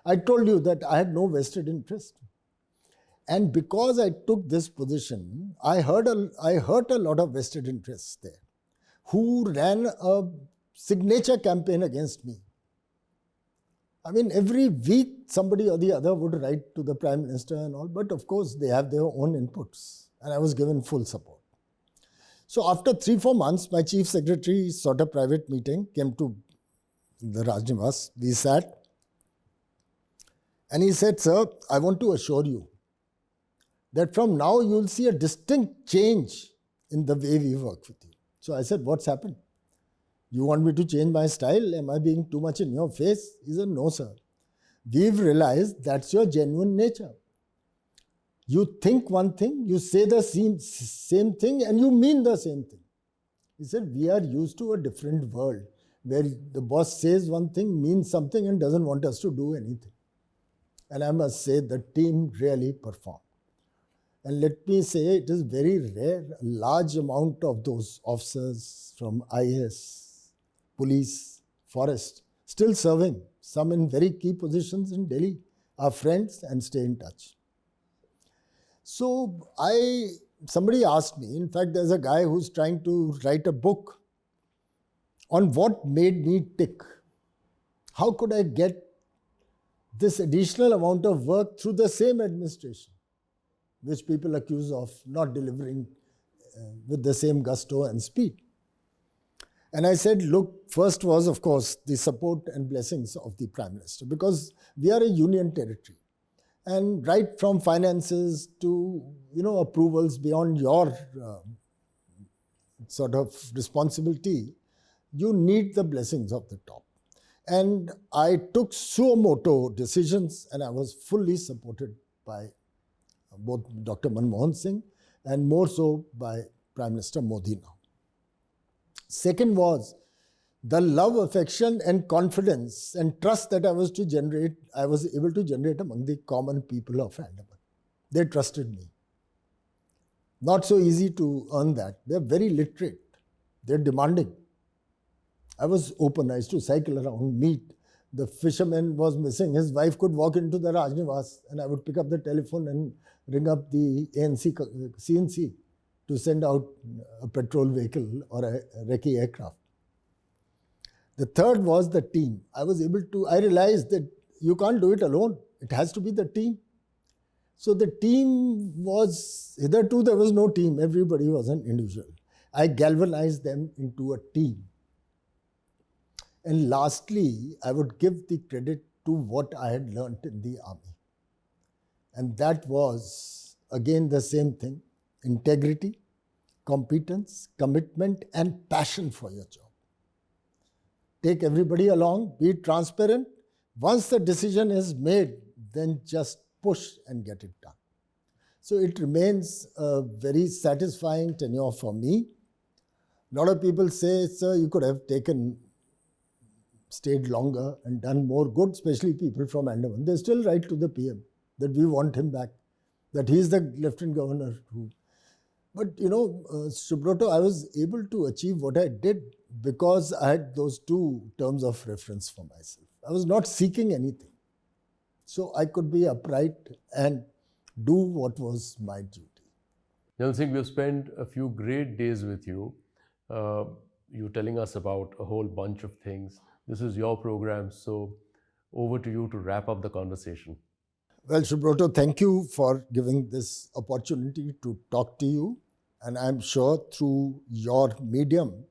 Speaker 2: I told you that I had no vested interest. And because I took this position, I hurt a lot of vested interests there who ran a signature campaign against me. I mean, every week somebody or the other would write to the Prime Minister and all, but of course they have their own inputs, and I was given full support. So after 3-4 months, my chief secretary sought a private meeting, came to the Rajnivas. We sat, and he said, "Sir, I want to assure you that from now you'll see a distinct change in the way we work with you." So I said, "What's happened? You want me to change my style? Am I being too much in your face?" He said, "No, sir. We've realized that's your genuine nature. You think one thing, you say the same thing, and you mean the same thing." He said, "We are used to a different world where the boss says one thing, means something, and doesn't want us to do anything." And I must say, the team really performed. And let me say, it is very rare, a large amount of those officers from IAS, police, forest, still serving, some in very key positions in Delhi, are friends and stay in touch. So somebody asked me, in fact, there's a guy who's trying to write a book on what made me tick. How could I get this additional amount of work through the same administration, which people accuse of not delivering with the same gusto and speed? And I said, look, first was, of course, the support and blessings of the Prime Minister, because we are a union territory. And right from finances to, approvals beyond your sort of responsibility, you need the blessings of the top. And I took suo moto decisions, and I was fully supported by both Dr. Manmohan Singh and more so by Prime Minister Modi now. Second was the love, affection, and confidence and trust that I was able to generate among the common people of Andaman. They trusted me. Not so easy to earn that. They're very literate. They're demanding. I was open. I used to cycle around, meet. The fisherman was missing. His wife could walk into the Rajnivas, and I would pick up the telephone and ring up the CNC to send out a patrol vehicle or a recce aircraft. The third was the team. I realized that you can't do it alone. It has to be the team. So the team was, hitherto there was no team. Everybody was an individual. I galvanized them into a team. And lastly, I would give the credit to what I had learnt in the army. And that was, again, the same thing: integrity, competence, commitment, and passion for your job. Take everybody along, be transparent. Once the decision is made, then just push and get it done. So it remains a very satisfying tenure for me. A lot of people say, "Sir, you could have stayed longer and done more good," especially people from Andaman. They still write to the PM that we want him back, that he is the Lieutenant Governor who. But Subroto, I was able to achieve what I did because I had those two terms of reference for myself. I was not seeking anything. So I could be upright and do what was my duty.
Speaker 1: Jhansi, we've spent a few great days with you. You telling us about a whole bunch of things. This is your program, so over to you to wrap up the conversation.
Speaker 2: Well, Subroto, thank you for giving this opportunity to talk to you. And I'm sure through your medium,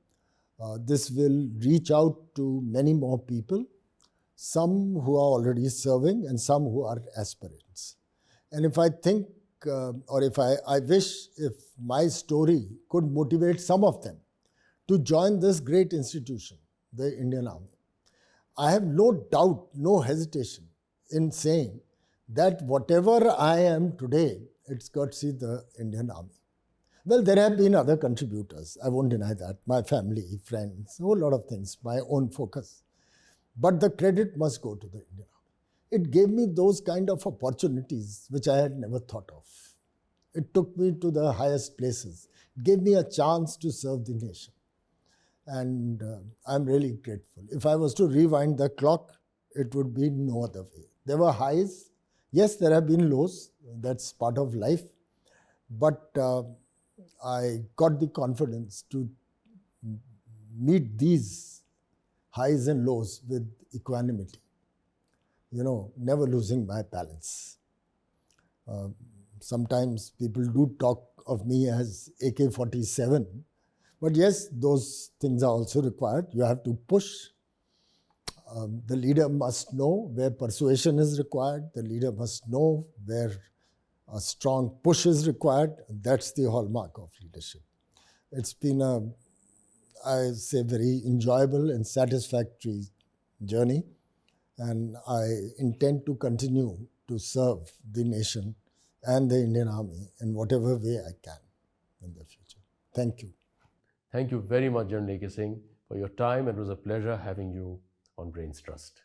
Speaker 2: this will reach out to many more people, some who are already serving and some who are aspirants. And if I think, or if I wish if my story could motivate some of them to join this great institution, the Indian Army, I have no doubt, no hesitation in saying that whatever I am today, it's courtesy the Indian Army. Well, there have been other contributors. I won't deny that. My family, friends, a whole lot of things, my own focus. But the credit must go to the Indian Army. It gave me those kind of opportunities which I had never thought of. It took me to the highest places. It gave me a chance to serve the nation. And I'm really grateful. If I was to rewind the clock, it would be no other way. There were highs Yes, there have been lows, that's part of life, but I got the confidence to meet these highs and lows with equanimity, never losing my balance. Sometimes people do talk of me as AK-47, but yes, those things are also required. You have to push. The leader must know where persuasion is required. The leader must know where a strong push is required. That's the hallmark of leadership. It's been I say, very enjoyable and satisfactory journey, and I intend to continue to serve the nation and the Indian Army in whatever way I can in the future. Thank you.
Speaker 1: Thank you very much, General A.K. Singh, for your time. It was a pleasure having you on Brains Trust.